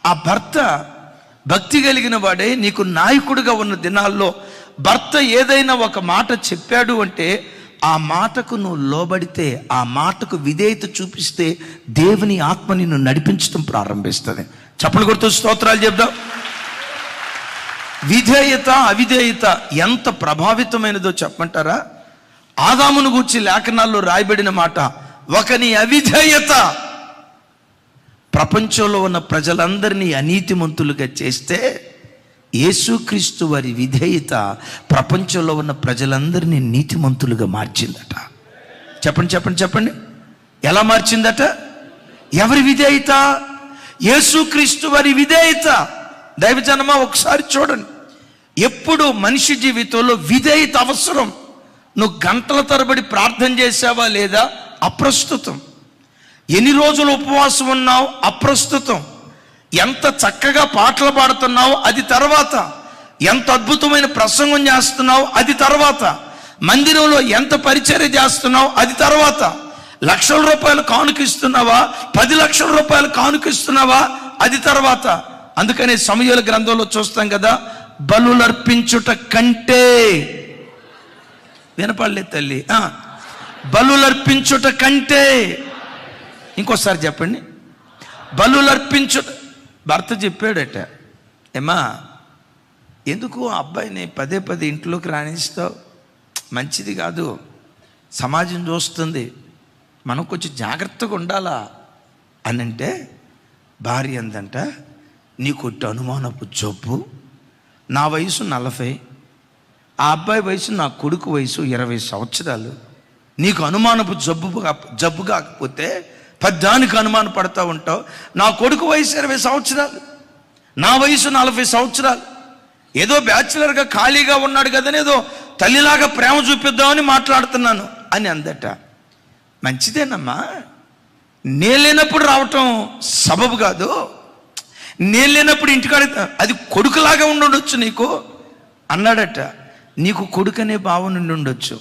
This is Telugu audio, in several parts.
ఆ భర్త భక్తి కలిగిన వాడే నీకు నాయకుడిగా ఉన్న దినాల్లో భర్త ఏదైనా ఒక మాట చెప్పాడు అంటే ఆ మాటకు నువ్వు లోబడితే, ఆ మాటకు విధేయత చూపిస్తే దేవుని ఆత్మ నిన్ను నడిపించడం ప్రారంభిస్తుంది. చప్పలు కొడుతూ స్తోత్రాలు చెప్దాం. విధేయత అవిధేయత ఎంత ప్రభావితమైనదో చెప్పమంటారా? ఆదామును గూర్చి లేఖనాల్లో రాయబడిన మాట, ఒకని అవిధేయత ప్రపంచంలో ఉన్న ప్రజలందరినీ అనీతిమంతులుగా చేస్తే, యేసుక్రీస్తు వారి విధేయత ప్రపంచంలో ఉన్న ప్రజలందరినీ నీతిమంతులుగా మార్చిందట. చెప్పండి చెప్పండి చెప్పండి. ఎలా మార్చిందట? ఎవరి విధేయత? యేసుక్రీస్తు వారి విధేయత. దైవజనమా ఒకసారి చూడండి, ఎప్పుడు మనిషి జీవితంలో విధేయత అవసరం. నువ్వు గంటల తరబడి ప్రార్థన చేసావా లేదా? అప్రస్తుతం. ఎన్ని రోజులు ఉపవాసం ఉన్నావు? అప్రస్తుతం. ఎంత చక్కగా పాటలు పాడుతున్నావు? అది తర్వాత. ఎంత అద్భుతమైన ప్రసంగం చేస్తున్నావు? అది తర్వాత. మందిరంలో ఎంత పరిచర్య చేస్తున్నావు? అది తర్వాత. లక్షల రూపాయలు కానుకిస్తున్నావా? 10 లక్షల రూపాయలు కానుకిస్తున్నావా? అది తర్వాత. అందుకనే సమూయేలు గ్రంథంలో చూస్తాం కదా, బలులర్పించుట కంటే, వినపడలేదు తల్లి, బలులర్పించుట కంటే, ఇంకోసారి చెప్పండి, బలులర్పించుట. భర్త చెప్పాడట, ఏమా ఎందుకు ఆ అబ్బాయిని పదే పదే ఇంట్లోకి రాణిస్తావు? మంచిది కాదు, సమాజం చూస్తుంది, మనం కొంచెం జాగ్రత్తగా ఉండాలా అని అంటే, భార్య అందంట, నీకు అనుమానపు జబ్బు, నా వయసు 40, ఆ అబ్బాయి వయసు, నా కొడుకు వయసు 20 సంవత్సరాలు, నీకు అనుమానపు జబ్బు కాకపోతే పద్దానికి అనుమానం పడతా ఉంటావు. నా కొడుకు వయసు 20 సంవత్సరాలు, నా వయసు 40 సంవత్సరాలు, ఏదో బ్యాచులర్గా ఖాళీగా ఉన్నాడు కదని ఏదో తల్లిలాగా ప్రేమ చూపిద్దామని మాట్లాడుతున్నాను అని అందట. మంచిదేనమ్మా, నేను లేనప్పుడు రావటం సబబు కాదు, నేను లేనప్పుడు ఇంటికాడ అది కొడుకులాగా ఉండొచ్చు నీకు అన్నాడట. నీకు కొడుకు అనే భావన ఉండొచ్చు,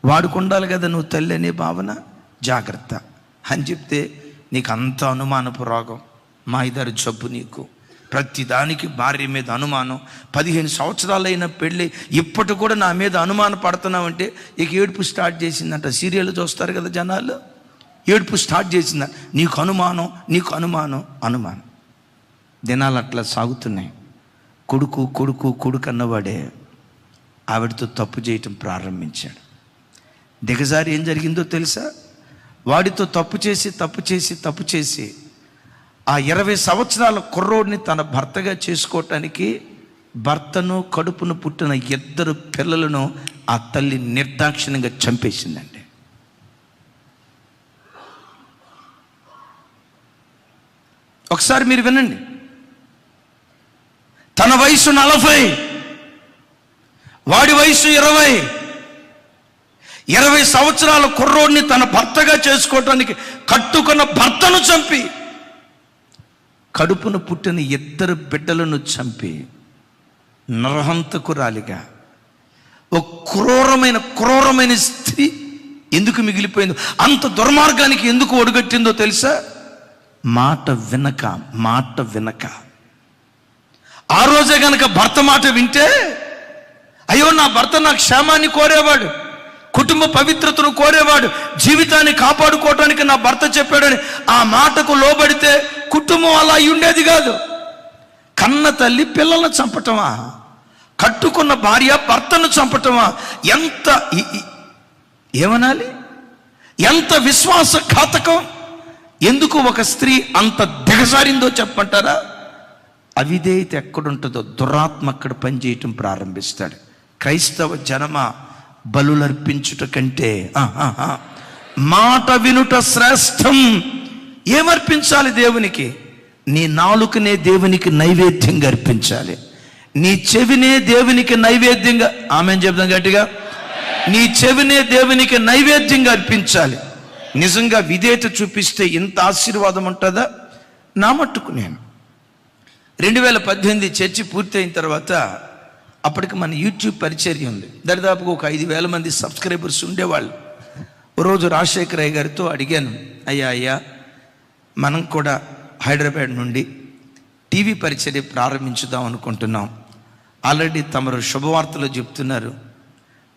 వాడుకు ఉండాలి కదా నువ్వు తల్లి అనే భావన. జాగ్రత్త అని చెప్తే, నీకు అంత అనుమానపు రోగం, మాయిదారు జబ్బు, నీకు ప్రతిదానికి భార్య మీద అనుమానం. 15 సంవత్సరాలైన పెళ్ళి ఇప్పటి కూడా నా మీద అనుమానం పడుతున్నావంటే ఇక ఏడుపు స్టార్ట్ చేసిందంట. సీరియల్ చూస్తారు కదా జనాలు, ఏడుపు స్టార్ట్ చేసింద. నీకు అనుమానం, నీకు అనుమానం, అనుమానం. దినాలు అట్లా సాగుతున్నాయి. కొడుకు కొడుకు కొడుకు అన్నవాడే ఆవిడతో తప్పు చేయటం ప్రారంభించాడు. దిగజారి ఏం జరిగిందో తెలుసా? వాడితో తప్పు చేసి ఆ 20 సంవత్సరాల కుర్రోడిని తన భర్తగా చేసుకోవటానికి భర్తను, కడుపును పుట్టిన 2 పిల్లలను ఆ తల్లి నిర్దాక్షిణ్యంగా చంపేసిందండి. ఒకసారి మీరు వినండి. తన వయసు 40, వాడి వయసు 20 సంవత్సరాల కుర్రోడిని తన భర్తగా చేసుకోవటానికి కట్టుకున్న భర్తను చంపి, కడుపును పుట్టిన 2 బిడ్డలను చంపి, నరహంతకురాలిగా ఒక క్రూరమైన స్త్రీ ఎందుకు మిగిలిపోయిందో, అంత దుర్మార్గానికి ఎందుకు ఒడిగట్టిందో తెలుసా? మాట వినక. ఆ రోజే గనక భర్త మాట వింటే, అయ్యో నా భర్త నా క్షేమాన్ని కోరేవాడు, కుటుంబ పవిత్రతను కోరేవాడు, జీవితాన్ని కాపాడుకోవటానికి నా భర్త చెప్పాడని ఆ మాటకు లోబడితే కుటుంబం అలా ఉండేది కాదు. కన్న తల్లి పిల్లలను చంపటమా? కట్టుకున్న భార్య భర్తను చంపటమా? ఎంత ఏమనాలి, ఎంత విశ్వాసఘాతకం! ఎందుకు ఒక స్త్రీ అంత దిగజారిందో చెప్పమంటారా? అవిధేయత ఎక్కడుంటుందో దురాత్మ అక్కడ పనిచేయటం ప్రారంభిస్తాడు. క్రైస్తవ జనమ, బలులర్పించుట కంటే మాట వినుట శ్రేష్టం. ఏమర్పించాలి దేవునికి? నీ నాలుకనే దేవునికి నైవేద్యంగా అర్పించాలి, నీ చెవినే దేవునికి నైవేద్యంగా, ఆమేన్ చెప్దాం గట్టిగా, నీ చెవినే దేవునికి నైవేద్యంగా అర్పించాలి. నిజంగా విధేయత చూపిస్తే ఇంత ఆశీర్వాదం ఉంటుందా? నా మట్టుకు నేను 2018 చర్చి పూర్తయిన తర్వాత, అప్పటికి మన యూట్యూబ్ పరిచర్య ఉంది, దరిదాపుగా ఒక 5,000 మంది సబ్స్క్రైబర్స్ ఉండేవాళ్ళు. రోజు రాజశేఖర్ అయ్య గారితో అడిగాను, అయ్యా మనం కూడా హైదరాబాద్ నుండి టీవీ పరిచర్య ప్రారంభించుదాం అనుకుంటున్నాం. ఆల్రెడీ తమరు శుభవార్తలు చెప్తున్నారు,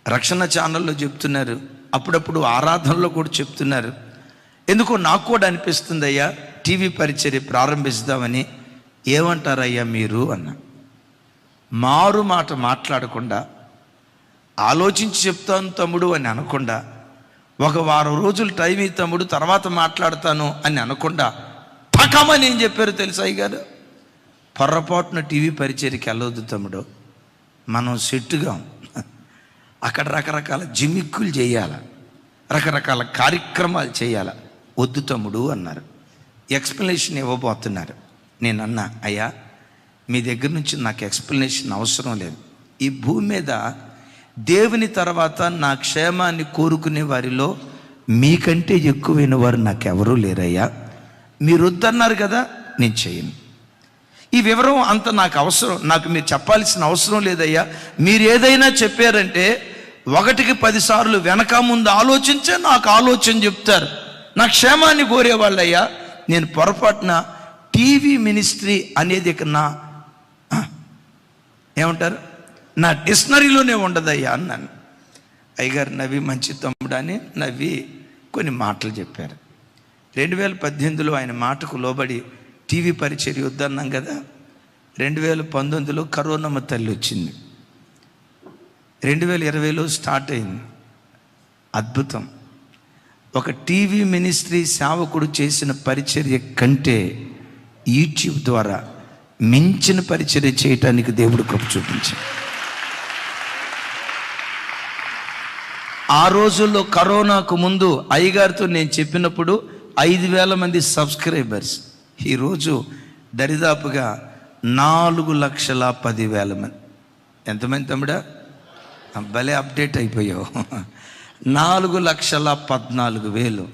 రక్షణ ఛానల్లో చెప్తున్నారు, అప్పుడప్పుడు ఆరాధనలో కూడా చెప్తున్నారు. ఎందుకో నాకు కూడా అనిపిస్తుంది, అయ్యా టీవీ పరిచర్య ప్రారంభిస్తామని. ఏమంటారయ్యా మీరు అన్న. మారు మాట మాట్లాడకుండా, ఆలోచించి చెప్తాను తమ్ముడు అని అనకుండా, ఒక వారం రోజులు టైం ఈ తమ్ముడు తర్వాత మాట్లాడతాను అని అనకుండా పకమని ఏం చెప్పారు తెలుసా అయ్యగారు? పొర్రపాటున టీవీ పరిచర్యకి వెళ్ళవద్దు తమ్ముడు, మనం సెట్టుగా అక్కడ రకరకాల జిమ్మిక్కులు చేయాలి, రకరకాల కార్యక్రమాలు చేయాలి, వద్దు తమ్ముడు అన్నారు. ఎక్స్ప్లెనేషన్ ఇవ్వబోతున్నారు. నేను అన్నా, అయ్యా మీ దగ్గర నుంచి నాకు ఎక్స్ప్లెనేషన్ అవసరం లేదు. ఈ భూమి మీద దేవుని తర్వాత నా క్షేమాన్ని కోరుకునే వారిలో మీకంటే ఎక్కువైన వారు నాకెవరూ లేరయ్యా. మీరు వద్దన్నారు కదా, నేను చేయను. ఈ వివరం అంత నాకు అవసరం, నాకు మీరు చెప్పాల్సిన అవసరం లేదయ్యా. మీరు ఏదైనా చెప్పారంటే 1కి 10 సార్లు వెనక ముందు ఆలోచించే నాకు ఆలోచన చెప్తారు. నా క్షేమాన్ని కోరేవాళ్ళయ్యా. నేను పొరపాటున టీవీ మినిస్ట్రీ అనేది నా ఏమంటారు, నా డిక్షనరీలోనే ఉండదయ్యా అన్నాను. అయ్యగారు నవ్వి మంచి తమ్ముడు అని నవ్వి కొన్ని మాటలు చెప్పారు. 2018లో ఆయన మాటకు లోబడి టీవీ పరిచర్య వద్దన్నాం కదా. 2019లో కరోనా తల్లి వచ్చింది. 2020లో స్టార్ట్ అయింది. అద్భుతం. ఒక టీవీ మినిస్ట్రీ సేవకుడు చేసిన పరిచర్య కంటే యూట్యూబ్ ద్వారా మించిన పరిచర్య చేయటానికి దేవుడు కృప చూపించాడు. ఆ రోజుల్లో కరోనాకు ముందు అయ్యగారితో నేను చెప్పినప్పుడు 5,000 మంది సబ్స్క్రైబర్స్. ఈరోజు దరిదాపుగా 4,10,000 మంది. ఎంతమంది తమ్ముడా? భలే అప్డేట్ అయిపోయావు. 4,14,000.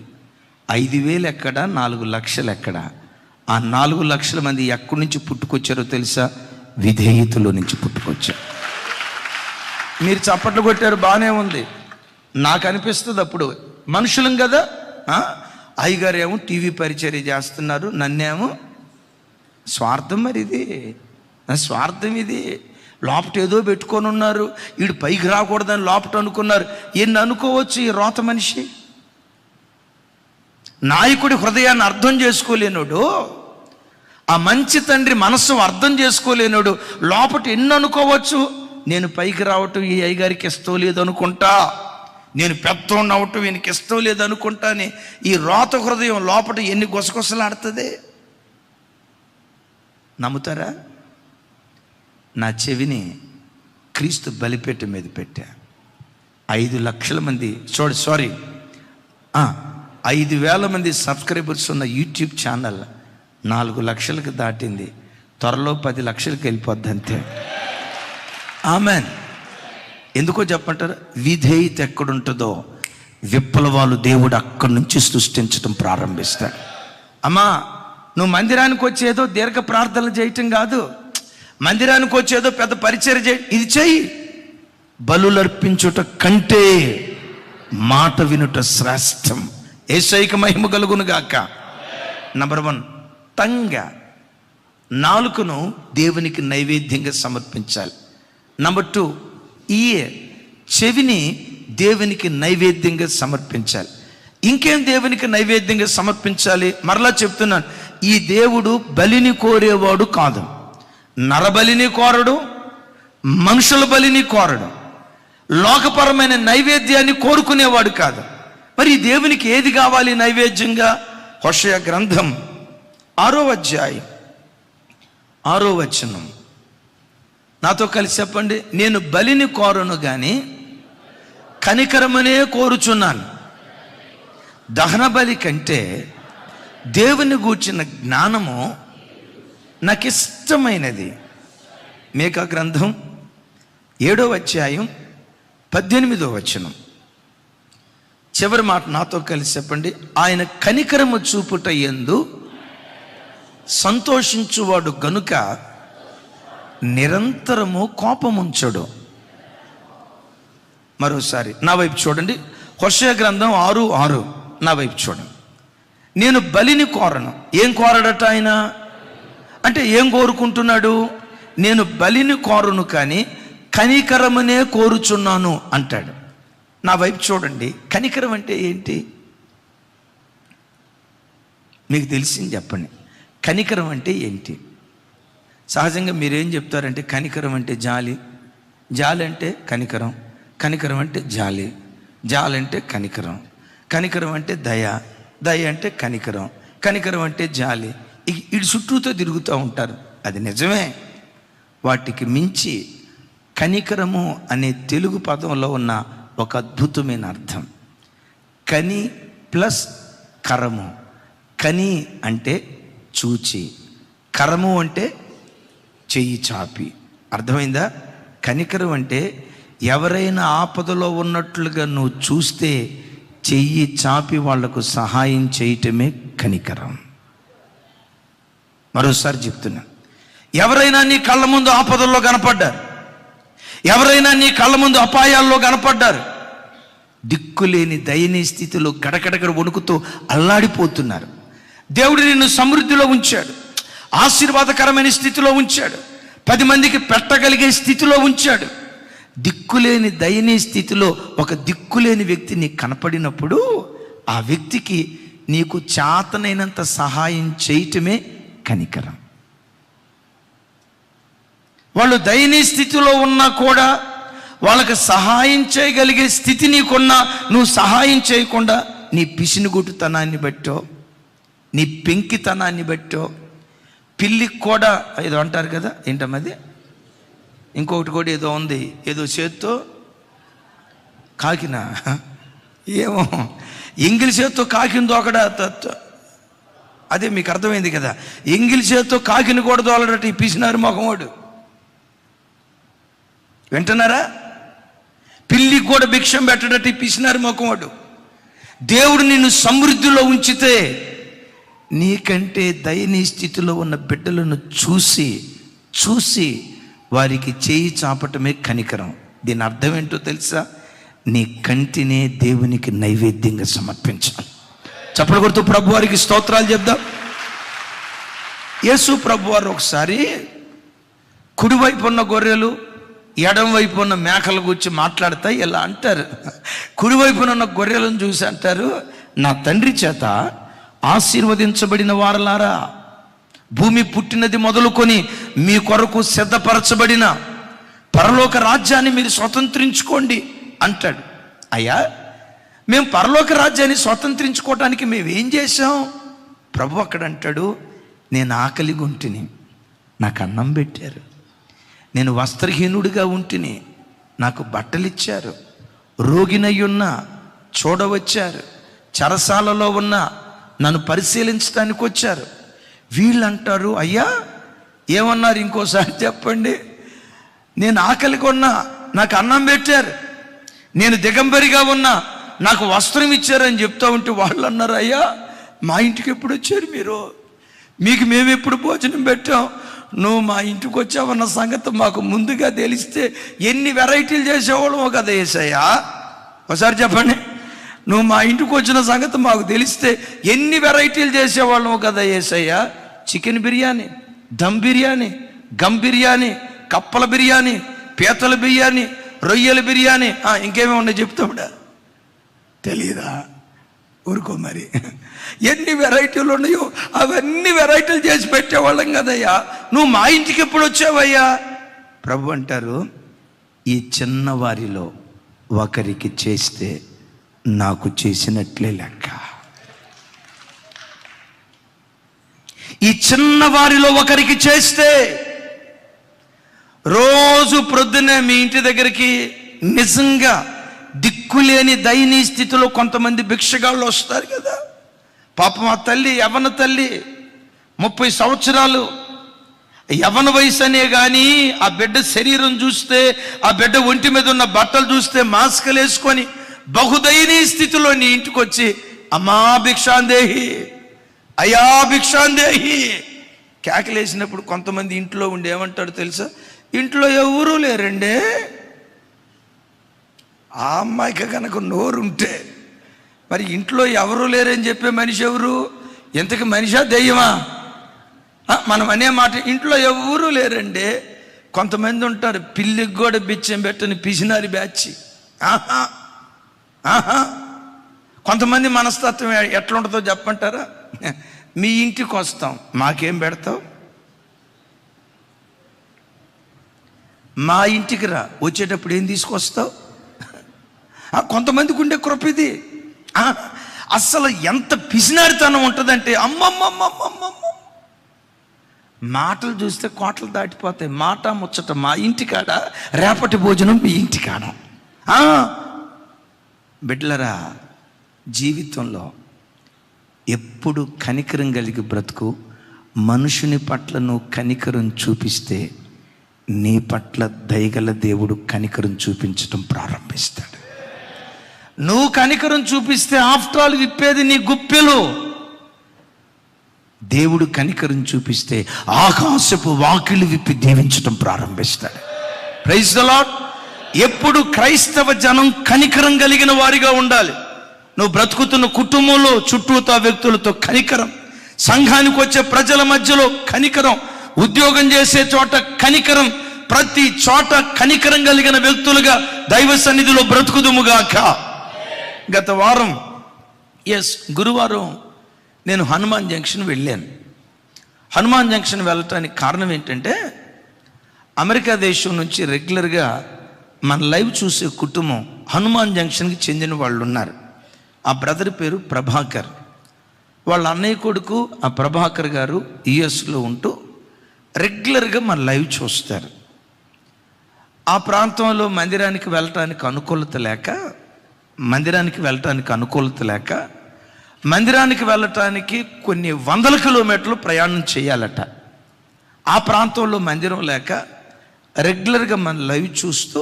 5,000 ఎక్కడ, 4 లక్షలు ఎక్కడ? ఆ 4 లక్షల మంది ఎక్కడి నుంచి పుట్టుకొచ్చారో తెలుసా? విధేయతలో నుంచి పుట్టుకొచ్చారు. మీరు చప్పట్లు కొట్టారు, బాగానే ఉంది. నాకు అనిపిస్తుంది అప్పుడు, మనుషులం కదా, అయ్యగారు ఏమో టీవీ పరిచర్య చేస్తున్నారు, నన్నేమో స్వార్థం. మరి ఇది స్వార్థం, ఇది లోపట ఏదో పెట్టుకొని ఉన్నారు, వీడు పైకి రాకూడదని లోపట అనుకున్నారు. ఎన్ని అనుకోవచ్చు ఈ రోత మనిషి? నాయకుడి హృదయాన్ని అర్థం చేసుకోలేనోడు, ఆ మంచి తండ్రి మనస్సు అర్థం చేసుకోలేనోడు లోపట ఎన్ని అనుకోవచ్చు. నేను పైకి రావటం ఈ అయ్యగారికి ఇష్టం లేదనుకుంటా, నేను పెద్దోడిని అవటం ఈయనకి ఇష్టం లేదనుకుంటా అని ఈ రోత హృదయం లోపట ఎన్ని గుసగుసలాడుతుంది. నమ్ముతారా? నా చెవిని క్రీస్తు బలిపేట మీద పెట్టా. 5 లక్షల మంది 5,000 మంది సబ్స్క్రైబర్స్ ఉన్న యూట్యూబ్ ఛానల్ 4 లక్షలకు దాటింది. త్వరలో 10 లక్షలకు వెళ్ళిపోద్ది అంతే. ఆమెన్. ఎందుకో చెప్పంటారు? విధేయత ఎక్కడుంటుందో విప్లవాలు దేవుడు అక్కడి నుంచి సృష్టించడం ప్రారంభిస్తాడు. అమ్మా, నువ్వు మందిరానికి వచ్చేదో దీర్ఘ ప్రార్థనలు చేయటం కాదు, మందిరానికి వచ్చేదో పెద్ద పరిచర్య చేయి, ఇది చెయ్యి. బలులర్పించుట కంటే మాట వినుట శ్రేష్టం. యేసయ్యకి మహిమ కలుగును గాక. నంబర్ 1, నాలుకను దేవునికి నైవేద్యంగా సమర్పించాలి. నంబర్ 2, చెవిని దేవునికి నైవేద్యంగా సమర్పించాలి. ఇంకేం దేవునికి నైవేద్యంగా సమర్పించాలి? మరలా చెప్తున్నాను, ఈ దేవుడు బలిని కోరేవాడు కాదు. నరబలిని కోరడు, మనుషుల బలిని కోరడు, లోకపరమైన నైవేద్యాన్ని కోరుకునేవాడు కాదు. మరి ఈ దేవునికి ఏది కావాలి నైవేద్యంగా? హోషేయ గ్రంథం 6వ అధ్యాయం 6వ వచనం. నాతో కలిసి చెప్పండి. నేను బలిని కోరను కానీ కనికరమనే కోరుచున్నాను. దహన బలి కంటే దేవుని గూర్చిన జ్ఞానము నాకు ఇష్టమైనది. మీకా గ్రంథం 7వ అధ్యాయం 18వ వచనం. చివరి మాట నాతో కలిసి చెప్పండి. ఆయన కనికరము చూపుట యందు సంతోషించువాడు గనుక నిరంతరము కోపముంచడు. మరోసారి నా వైపు చూడండి. హోషేయ గ్రంథం 6:6. నా వైపు చూడండి. నేను బలిని కోరను. ఏం కోరడట ఆయన? అంటే ఏం కోరుకుంటున్నాడు? నేను బలిని కోరును కానీ కనికరమునే కోరుచున్నాను అంటాడు. నా వైపు చూడండి. కనికరం అంటే ఏంటి? మీకు తెలిసింది చెప్పండి. కనికరం అంటే ఏంటి? సహజంగా మీరేం చెప్తారంటే కనికరం అంటే జాలి, జాలి అంటే కనికరం, కనికరం అంటే జాలి, జాలి అంటే కనికరం, కనికరం అంటే దయ, దయ అంటే కనికరం, కనికరం అంటే జాలి. ఇటు చుట్టూతో తిరుగుతూ ఉంటారు. అది నిజమే. వాటికి మించి కనికరము అనే తెలుగు పదంలో ఉన్న ఒక అద్భుతమైన అర్థం. కని ప్లస్ కరము. కని అంటే చూచి, కరము అంటే చెయ్యి చాపి. అర్థమైందా? కనికరం అంటే ఎవరైనా ఆపదలో ఉన్నట్లుగా నువ్వు చూస్తే చెయ్యి చాపి వాళ్లకు సహాయం చేయటమే కనికరం. మరోసారి చెప్తున్నా, ఎవరైనా నీ కళ్ళ ముందు ఆపదల్లో కనపడ్డారు, ఎవరైనా నీ కళ్ళ ముందు అపాయాల్లో కనపడ్డారు, దిక్కులేని దయనీయ స్థితిలో గడగడగడ వణుకుతూ అల్లాడిపోతున్నారు. దేవుడు నిన్ను సమృద్ధిలో ఉంచాడు, ఆశీర్వాదకరమైన స్థితిలో ఉంచాడు, 10 మందికి పెట్టగలిగే స్థితిలో ఉంచాడు. దిక్కులేని దయనీయ స్థితిలో ఒక దిక్కులేని వ్యక్తి నీకు కనపడినప్పుడు ఆ వ్యక్తికి నీకు చేతనైనంత సహాయం చేయటమే కనికరం. వాళ్ళు దయనీయ స్థితిలో ఉన్నా కూడా వాళ్ళకి సహాయం చేయగలిగే స్థితి నీకున్నా నువ్వు సహాయం చేయకుండా నీ పిసినుగుట్టుతనాన్ని బట్టో, నీ పెంకితనాన్ని బట్టో, పిల్లికి కూడా ఏదో అంటారు కదా, ఏంటమ్మది, ఇంకొకటి కూడా ఏదో ఉంది, ఏదో చేత్తో కాకినా ఏమో, ఎంగిలి చేత్తో కాకిని దోకడా, అదే మీకు అర్థమైంది కదా. ఎంగిలి చేత్తో కాకిని కూడా దోలడట ఈ పిసినారు మొహమోడు. వింటున్నారా? పిల్లికి కూడా భిక్షం పెట్టడట ఈ పిసినారు మొహమోడు. దేవుడు నిన్ను సమృద్ధిలో ఉంచితే నీకంటే దయనీయ స్థితిలో ఉన్న బిడ్డలను చూసి వారికి చేయి చాపటమే కనికరం. దీని అర్థం ఏంటో తెలుసా? నీ కంటినే దేవునికి నైవేద్యంగా సమర్పించాలి. చప్పట్లు కొడుతూ ప్రభు వారికి స్తోత్రాలు చెప్దాం. యేసు ప్రభు వారు ఒకసారి కుడివైపు ఉన్న గొర్రెలు, ఎడం వైపు ఉన్న మేకల గురించి మాట్లాడతా ఇలా అంటారు. కుడివైపున ఉన్న గొర్రెలను చూసి అంటారు, నా తండ్రి చేత ఆశీర్వదించబడిన వారలారా, భూమి పుట్టినది మొదలుకొని మీ కొరకు సిద్ధపరచబడిన పరలోక రాజ్యాన్ని మీరు స్వతంత్రించుకోండి అంటాడు. అయ్యా, మేము పరలోక రాజ్యాన్ని స్వతంత్రించుకోవటానికి మేము ఏం చేశాం? ప్రభు అక్కడ అంటాడు, నేను ఆకలిగా ఉంటిని, నాకు అన్నం పెట్టారు, నేను వస్త్రహీనుడిగా ఉంటిని, నాకు బట్టలు ఇచ్చారు, రోగినయ్యున్నా చూడవచ్చారు, చెరసాలలో ఉన్న నన్ను పరిశీలించడానికి వచ్చారు. వీళ్ళు అంటారు, అయ్యా ఏమన్నారు? ఇంకోసారి చెప్పండి. నేను ఆకలిగా ఉన్నా, నాకు అన్నం పెట్టారు, నేను దిగంబరిగా ఉన్నా, నాకు వస్త్రం ఇచ్చారని చెప్తా ఉంటే వాళ్ళు అన్నారు, అయ్యా మా ఇంటికి ఎప్పుడు వచ్చారు మీరు? మీకు మేము ఎప్పుడు భోజనం పెట్టాం? నువ్వు మా ఇంటికి వచ్చావన్న సంగతి మాకు ముందుగా తెలిస్తే ఎన్ని వెరైటీలు చేసేవాళ్ళమో కదా యేసయ్యా. ఒకసారి చెప్పండి. నువ్వు మా ఇంటికి వచ్చిన సంగతి మాకు తెలిస్తే ఎన్ని వెరైటీలు చేసేవాళ్ళమో కదా యేసయ్యా. చికెన్ బిర్యానీ, దమ్ బిర్యానీ, గమ్ బిర్యానీ, కప్పల బిర్యానీ, పీతల బిర్యానీ, రొయ్యల బిర్యానీ, ఇంకేమీ ఉన్నాయి చెప్తావుడా? తెలీదా? ఊరుకో మరి. ఎన్ని వెరైటీలు ఉన్నాయో అవన్నీ వెరైటీలు చేసి పెట్టేవాళ్ళం కదయ్యా. నువ్వు మా ఇంటికి ఎప్పుడు వచ్చావయ్యా? ప్రభు అంటారు, ఈ చిన్నవారిలో ఒకరికి చేస్తే నాకు చేసినట్లే లెక్క. ఈ చిన్నవారిలో ఒకరికి చేస్తే, రోజు ప్రొద్దునే మీ ఇంటి దగ్గరికి నిజంగా దిక్కులేని దయనీయ స్థితిలో కొంతమంది భిక్షగాళ్ళు వస్తారు కదా. పాపం ఆ తల్లి, యవ్వన తల్లి, 30 సంవత్సరాలు యవ్వన వయసు అనే కానీ ఆ బిడ్డ శరీరం చూస్తే, ఆ బిడ్డ ఒంటి మీద ఉన్న బట్టలు చూస్తే మాస్కులు వేసుకొని బహుదయనీయ స్థితిలో నీ ఇంటికి వచ్చి, అమ్మా భిక్షాందేహి, అయ్యా భిక్షాందేహి కేకలేసినప్పుడు కొంతమంది ఇంట్లో ఉండి ఏమంటాడు తెలుసా? ఇంట్లో ఎవరూ లేరండే. ఆ అమ్మాయికి కనుక నోరుంటే మరి ఇంట్లో ఎవరూ లేరని చెప్పే మనిషి ఎవరు? ఎంతకి మనిషా దెయ్యమా? మనం అనే మాట ఇంట్లో ఎవరూ లేరండి. కొంతమంది ఉంటారు, పిల్లికి కూడా బిచ్చం పెట్టని పిసినారి బ్యాచ్. కొంతమంది మనస్తత్వం ఎట్లుంటుందో చెప్పంటారా? మీ ఇంటికి వస్తాం, మాకేం పెడతావు? మా ఇంటికి రా, వచ్చేటప్పుడు ఏం తీసుకొస్తావు? కొంతమందికి ఉండే కృప ఇది. అస్సలు ఎంత పిసినారితనం ఉంటుందంటే అమ్మమ్మమ్మమ్మమ్మ, మాటలు చూస్తే కోటలు దాటిపోతాయి. మాట ముచ్చట మా ఇంటికాడ, రేపటి భోజనం మీ ఇంటికాడ. బిడ్డలరా, జీవితంలో ఎప్పుడు కనికరం కలిగి బ్రతుకు. మనుషుని పట్ల నువ్వు కనికరం చూపిస్తే నీ పట్ల దయగల దేవుడు కనికరం చూపించడం ప్రారంభిస్తాడు. నువ్వు కనికరం చూపిస్తే ఆఫ్టర్ ఆల్ విప్పేది నీ గుప్పెలు. దేవుడు కనికరం చూపిస్తే ఆకాశపు వాకిలు విప్పి దీవించడం ప్రారంభిస్తాడు. Praise the Lord. ఎప్పుడు క్రైస్తవ జనం కనికరం కలిగిన వారిగా ఉండాలి. నువ్వు బ్రతుకుతున్న కుటుంబంలో చుట్టూతా వ్యక్తులతో కనికరం, సంఘానికి వచ్చే ప్రజల మధ్యలో కనికరం, ఉద్యోగం చేసే చోట కనికరం, ప్రతి చోట కనికరం కలిగిన వ్యక్తులుగా దైవ సన్నిధిలో బ్రతుకుదుముగాక. గత వారం గురువారం నేను హనుమాన్ జంక్షన్ వెళ్ళాను. హనుమాన్ జంక్షన్ వెళ్ళటానికి కారణం ఏంటంటే, అమెరికా దేశం నుంచి రెగ్యులర్గా మన లైవ్ చూసే కుటుంబం హనుమాన్ జంక్షన్కి చెందిన వాళ్ళు ఉన్నారు. ఆ బ్రదర్ పేరు ప్రభాకర్. వాళ్ళ అన్నయ్య కొడుకు ఆ ప్రభాకర్ గారు యుఎస్లో ఉంటూ రెగ్యులర్గా మన లైవ్ చూస్తారు. ఆ ప్రాంతంలో మందిరానికి వెళ్ళటానికి అనుకూలత లేక మందిరానికి వెళ్ళటానికి కొన్ని 100 కిలోమీటర్లు ప్రయాణం చేయాలట. ఆ ప్రాంతంలో మందిరం లేక రెగ్యులర్గా మన లైవ్ చూస్తూ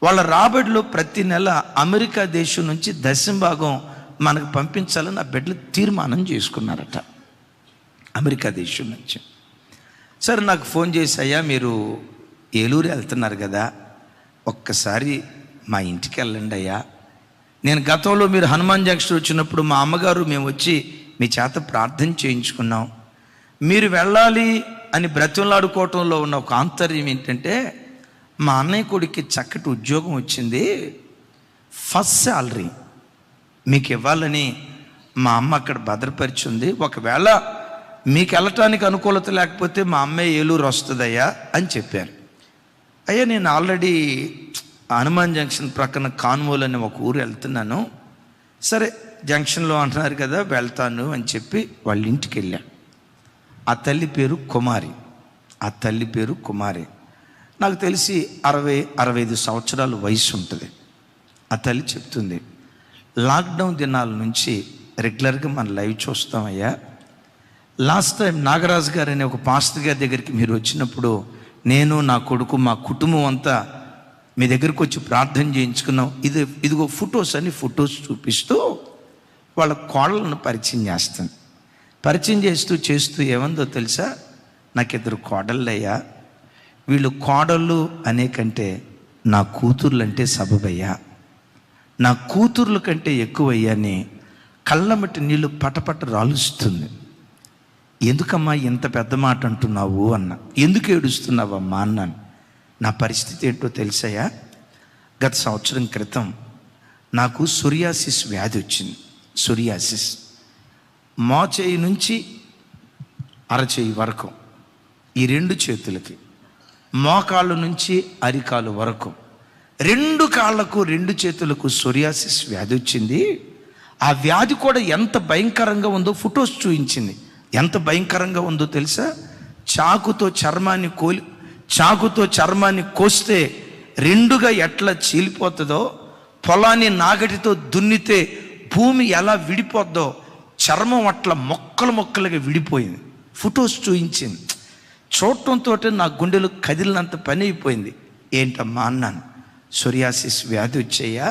వాళ్ళ రాబడిలో ప్రతి నెల అమెరికా దేశం నుంచి దశంభాగం మనకు పంపించాలని ఆ బిడ్డలు తీర్మానం చేసుకున్నారట, అమెరికా దేశం నుంచి. సరే, నాకు ఫోన్ చేసి, అయ్యా మీరు ఏలూరు వెళ్తున్నారు కదా, ఒక్కసారి మా ఇంటికి వెళ్ళండి అయ్యా. నేను గతంలో మీరు హనుమాన్ జంక్షన్ వచ్చినప్పుడు మా అమ్మగారు మేము వచ్చి మీ చేత ప్రార్థన చేయించుకున్నాం. మీరు వెళ్ళాలి అని బ్రతిమలాడుకోవటంలో ఉన్న ఒక ఆంతర్యం ఏంటంటే, మా అన్నయ్య కొడుక్కి చక్కటి ఉద్యోగం వచ్చింది, ఫస్ట్ శాలరీ మీకు ఇవ్వాలని మా అమ్మ అక్కడ భద్రపరిచింది. ఒకవేళ మీకు వెళ్ళటానికి అనుకూలత లేకపోతే మా అమ్మాయి ఏలూరు వస్తుందయ్యా అని చెప్పారు. అయ్యా, నేను ఆల్రెడీ హనుమాన్ జంక్షన్ ప్రక్కన కాన్వోల్ అని ఒక ఊరు వెళ్తున్నాను. సరే, జంక్షన్లో అంటున్నారు కదా, వెళ్తాను అని చెప్పి వాళ్ళ ఇంటికి వెళ్ళాను. ఆ తల్లి పేరు కుమారి. నాకు తెలిసి 60-65 సంవత్సరాల వయసు ఉంటుంది. ఆ తల్లి చెప్తుంది, లాక్డౌన్ దినాల నుంచి రెగ్యులర్గా మన లైవ్ చూస్తామయ్యా. లాస్ట్ టైం నాగరాజు గారు అనే ఒక పాస్టర్ గారి దగ్గరికి మీరు వచ్చినప్పుడు నేను, నా కొడుకు, మా కుటుంబం అంతా మీ దగ్గరికి వచ్చి ప్రార్థన చేయించుకున్నాం. ఇదిగో ఫొటోస్ అని ఫొటోస్ చూపిస్తూ వాళ్ళ కోడలను పరిచయం చేస్తూ ఏమందో తెలుసా, నాకు 2 కోడళ్ళయ్యా, వీళ్ళు కోడళ్ళు అనే కంటే నా కూతుర్లు అంటే సబబయ్యా, నా కూతుర్ల కంటే ఎక్కువయ్యా అని కళ్ళమట్టి నీళ్ళు పటపట రాలుస్తుంది. ఎందుకమ్మా ఇంత పెద్ద మాట అంటున్నావు అన్న. ఎందుకు ఏడుస్తున్నావమ్మా అన్నాను. నా పరిస్థితి ఏంటో తెలుసాయా, గత సంవత్సరం క్రితం నాకు సోరియాసిస్ వ్యాధి వచ్చింది. సోరియాసిస్ మోచేయి నుంచి అరచేయి వరకు, ఈ 2 చేతులకి, మోకాళ్ళ నుంచి అరికాలు వరకు, 2 కాళ్ళకు 2 చేతులకు సోరియాసిస్ వ్యాధి వచ్చింది. ఆ వ్యాధి కూడా ఎంత భయంకరంగా ఉందో ఫొటోస్ చూపించింది. ఎంత భయంకరంగా ఉందో తెలుసా, చాకుతో చర్మాన్ని కోస్తే 2గా ఎట్లా చీలిపోతుందో, పొలాన్ని నాగటితో దున్నితే భూమి ఎలా విడిపోద్దో, చర్మం అట్లా మొక్కలుగా విడిపోయింది. ఫొటోస్ చూపించింది. చూడటంతో నా గుండెలు కదిలినంత పని అయిపోయింది. ఏంటమ్మా అన్నాను. సోరియాసిస్ వ్యాధి వచ్చాయా,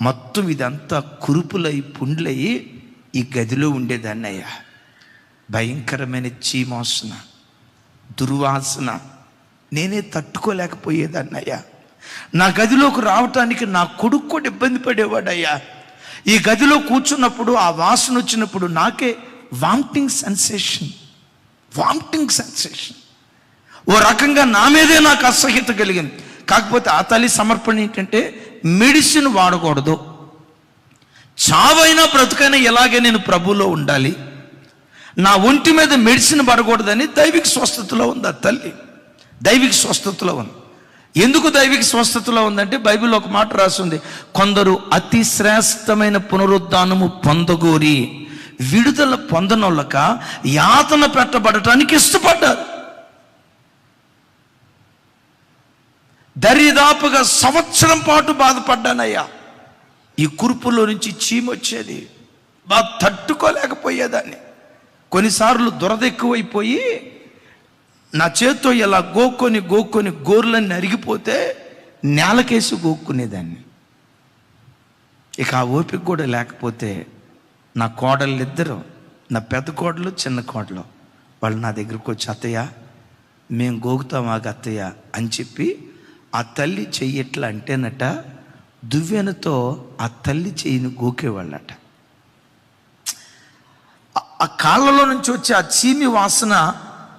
మొత్తం ఇదంతా కురుపులై పుండ్లయి ఈ గదిలో ఉండేదాన్ని అయ్యా. భయంకరమైన చీమోసన, దుర్వాసన, నేనే తట్టుకోలేకపోయేదాన్ని అయ్యా. నా గదిలోకి రావటానికి నా కొడుకు కూడా ఇబ్బంది పడేవాడయ్యా. ఈ గదిలో కూర్చున్నప్పుడు ఆ వాసన వచ్చినప్పుడు నాకే వామిటింగ్ సెన్సేషన్, వామిటింగ్ సెన్సేషన్. ఓ రకంగా నా మీదే నాకు అసహ్యత కలిగింది. కాకపోతే ఆ తల్లి సమర్పణ ఏంటంటే మెడిసిన్ వాడకూడదు, చావైనా బ్రతుకైనా ఎలాగే నేను ప్రభువులో ఉండాలి, నా ఒంటి మీద మెడిసిన్ పడకూడదని దైవిక స్వస్థతలో ఉంది ఆ తల్లి. దైవిక స్వస్థతలో ఉంది. ఎందుకు దైవిక స్వస్థతలో ఉందంటే బైబిల్లో ఒక మాట రాసింది, కొందరు అతి శ్రేష్టమైన పునరుద్ధానము పొందగోరి విడుదల పొందనోళ్ళక యాతన పెట్టబడటానికి ఇష్టపడ్డారు. దరిదాపుగా సంవత్సరం పాటు బాధపడ్డానయ్యా. ఈ కురుపులో నుంచి చీమొచ్చేది, బాగా తట్టుకోలేకపోయేదాన్ని. కొన్నిసార్లు దురద ఎక్కువైపోయి నా చేత్తో ఇలా గోక్కొని గోర్లన్నీ అరిగిపోతే నేలకేసి గోక్కునేదాన్ని. ఇక ఆ ఓపిక కూడా లేకపోతే నా కోడళ్ళు ఇద్దరు, నా పెద్ద కోడలు చిన్న కోడలు, వాళ్ళు నా దగ్గరకు వచ్చి, అత్తయ్య మేము గోగుతామాగ అత్తయ్య అని చెప్పి ఆ తల్లి చెయ్యి ఎట్లా అంటేనట దువ్వెనతో ఆ తల్లి చెయ్యిని గోకేవాళ్ళట. ఆ కాళ్ళలో నుంచి వచ్చే ఆ చీమి వాసన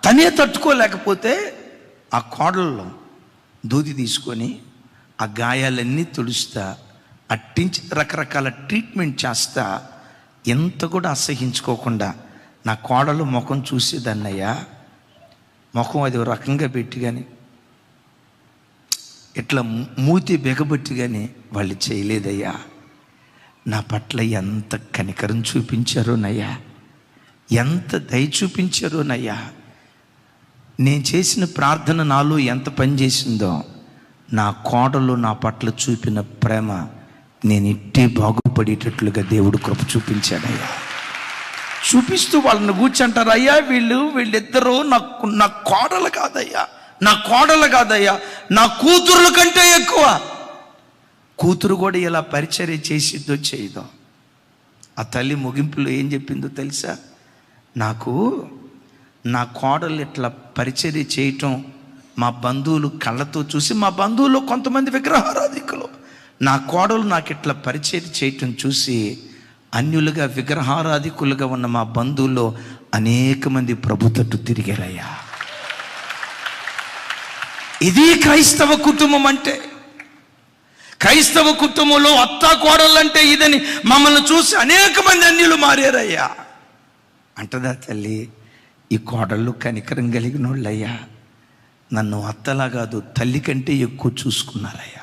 తనే తట్టుకోలేకపోతే ఆ కోడల్లో దూది తీసుకొని ఆ గాయాలన్నీ తుడుస్తా, అట్టించి రకరకాల ట్రీట్మెంట్ చేస్తా, ఎంత కూడా అసహించుకోకుండా నా కోడలు ముఖం చూసేదన్నయ్యా. ముఖం అది ఒక రకంగా పెట్టి కానీ ఇట్లా మూతి బిగబట్టి కానీ వాళ్ళు చేయలేదయ్యా. నా పట్ల ఎంత కనికరం చూపించారోనయ్యా, ఎంత దయ చూపించారోనయ్యా. నేను చేసిన ప్రార్థన నాలో ఎంత పనిచేసిందో నా కోడలు నా పట్ల చూపిన ప్రేమ నేను ఇట్టే బాగుపడేటట్లుగా దేవుడు కృప చూపించాడయ్యా. చూపిస్తూ వాళ్ళని కూర్చుంటారు, అయ్యా వీళ్ళిద్దరూ నా కోడలు కాదయ్యా, నా కోడలు కాదయ్యా, నా కూతురుల కంటే ఎక్కువ. కూతురు కూడా ఇలా పరిచర్య చేసిద్దో చేయదో. ఆ తల్లి ముగింపులో ఏం చెప్పిందో తెలుసా? నాకు నా కోడలు ఇట్లా పరిచర్య చేయటం మా బంధువులు కళ్ళతో చూసి, మా బంధువుల్లో కొంతమంది విగ్రహారాధికులు, నా కోడలు నాకు ఇట్లా పరిచర్య చేయటం చూసి అన్యులుగా విగ్రహారాధికులుగా ఉన్న మా బంధువుల్లో అనేక మంది ప్రభు తట్టు తిరిగారయ్యా. ఇది క్రైస్తవ కుటుంబం అంటే. క్రైస్తవ కుటుంబంలో అత్తా కోడళ్ళంటే ఇదని మమ్మల్ని చూసి అనేక మంది అన్యులు మారారయ్యా అంటదా తల్లి. ఈ కోడళ్ళు కనికరం కలిగిన వాళ్ళయ్యా, నన్ను అత్తలా కాదు తల్లి కంటే ఎక్కువ చూసుకున్నారయ్యా.